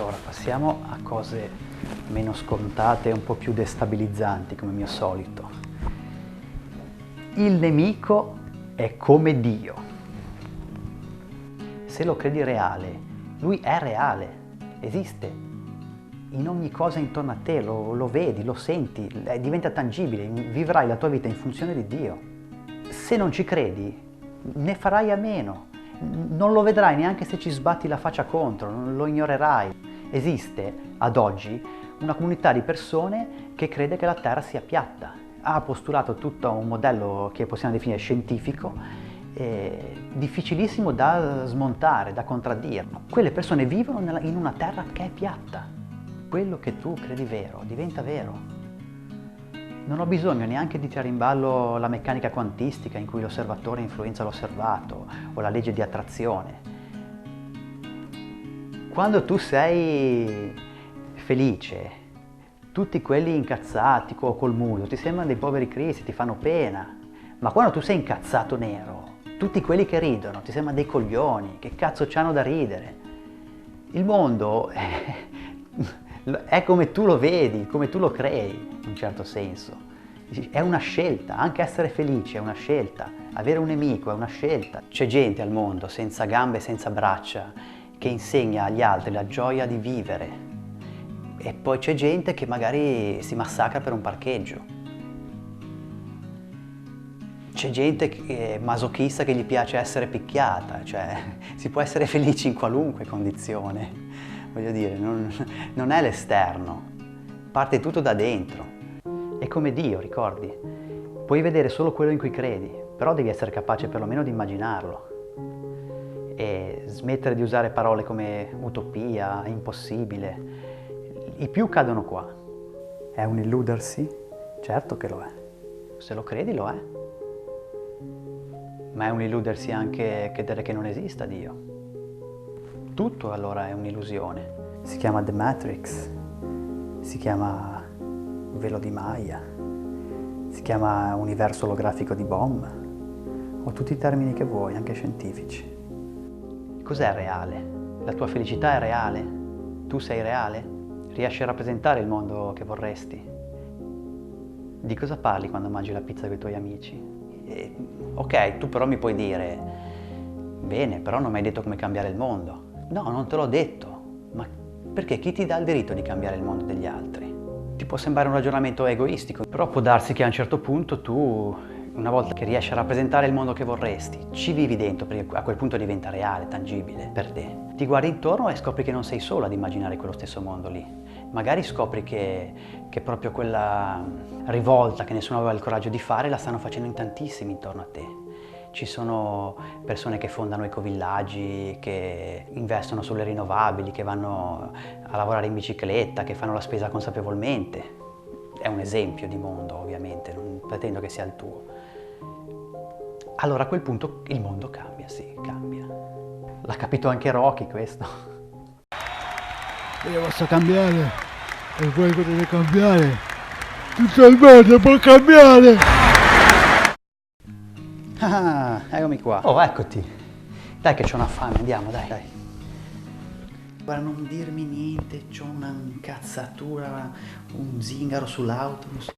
Allora, passiamo a cose meno scontate e un po' più destabilizzanti, come mio solito. Il nemico è come Dio. Se lo credi reale, lui è reale, esiste. In ogni cosa intorno a te, lo vedi, lo senti, diventa tangibile, vivrai la tua vita in funzione di Dio. Se non ci credi, ne farai a meno. Non lo vedrai neanche se ci sbatti la faccia contro, non lo ignorerai. Esiste, ad oggi, una comunità di persone che crede che la Terra sia piatta. Ha postulato tutto un modello che possiamo definire scientifico, difficilissimo da smontare, da contraddire. Quelle persone vivono in una Terra che è piatta. Quello che tu credi vero diventa vero. Non ho bisogno neanche di tirare in ballo la meccanica quantistica in cui l'osservatore influenza l'osservato o la legge di attrazione. Quando tu sei felice, tutti quelli incazzati col muso ti sembrano dei poveri cristi, ti fanno pena. Ma quando tu sei incazzato nero, tutti quelli che ridono ti sembrano dei coglioni, che cazzo c'hanno da ridere? Il mondo è come tu lo vedi, come tu lo crei, in un certo senso. È una scelta, anche essere felice è una scelta, avere un nemico è una scelta. C'è gente al mondo senza gambe e senza braccia che insegna agli altri la gioia di vivere. E poi c'è gente che magari si massacra per un parcheggio. C'è gente che è masochista, che gli piace essere picchiata, cioè si può essere felici in qualunque condizione. Voglio dire, non è l'esterno, parte tutto da dentro. È come Dio, ricordi? Puoi vedere solo quello in cui credi, però devi essere capace perlomeno di immaginarlo. E smettere di usare parole come utopia, impossibile. I più cadono qua. È un illudersi? Certo che lo è. Se lo credi, lo è. Ma è un illudersi anche credere che non esista Dio. Tutto allora è un'illusione. Si chiama The Matrix, si chiama velo di Maya, si chiama universo olografico di Bohm, o tutti i termini che vuoi, anche scientifici. Cos'è reale? La tua felicità è reale? Tu sei reale? Riesci a rappresentare il mondo che vorresti? Di cosa parli quando mangi la pizza con i tuoi amici? Ok, tu però mi puoi dire, bene, però non mi hai detto come cambiare il mondo. No, non te l'ho detto, ma perché chi ti dà il diritto di cambiare il mondo degli altri? Ti può sembrare un ragionamento egoistico, però può darsi che a un certo punto tu, una volta che riesci a rappresentare il mondo che vorresti, ci vivi dentro, perché a quel punto diventa reale, tangibile per te. Ti guardi intorno e scopri che non sei solo ad immaginare quello stesso mondo lì. Magari scopri che proprio quella rivolta che nessuno aveva il coraggio di fare la stanno facendo in tantissimi intorno a te. Ci sono persone che fondano ecovillaggi, che investono sulle rinnovabili, che vanno a lavorare in bicicletta, che fanno la spesa consapevolmente. È un esempio di mondo, ovviamente, non pretendo che sia il tuo. Allora a quel punto il mondo cambia, sì, cambia. L'ha capito anche Rocky questo. Io posso cambiare, e voi potete cambiare. Tutto il mondo può cambiare! Ah, eccomi qua. Oh, eccoti. Dai che c'ho una fame, andiamo, dai. Guarda, non dirmi niente, c'ho una incazzatura, un zingaro sull'autobus.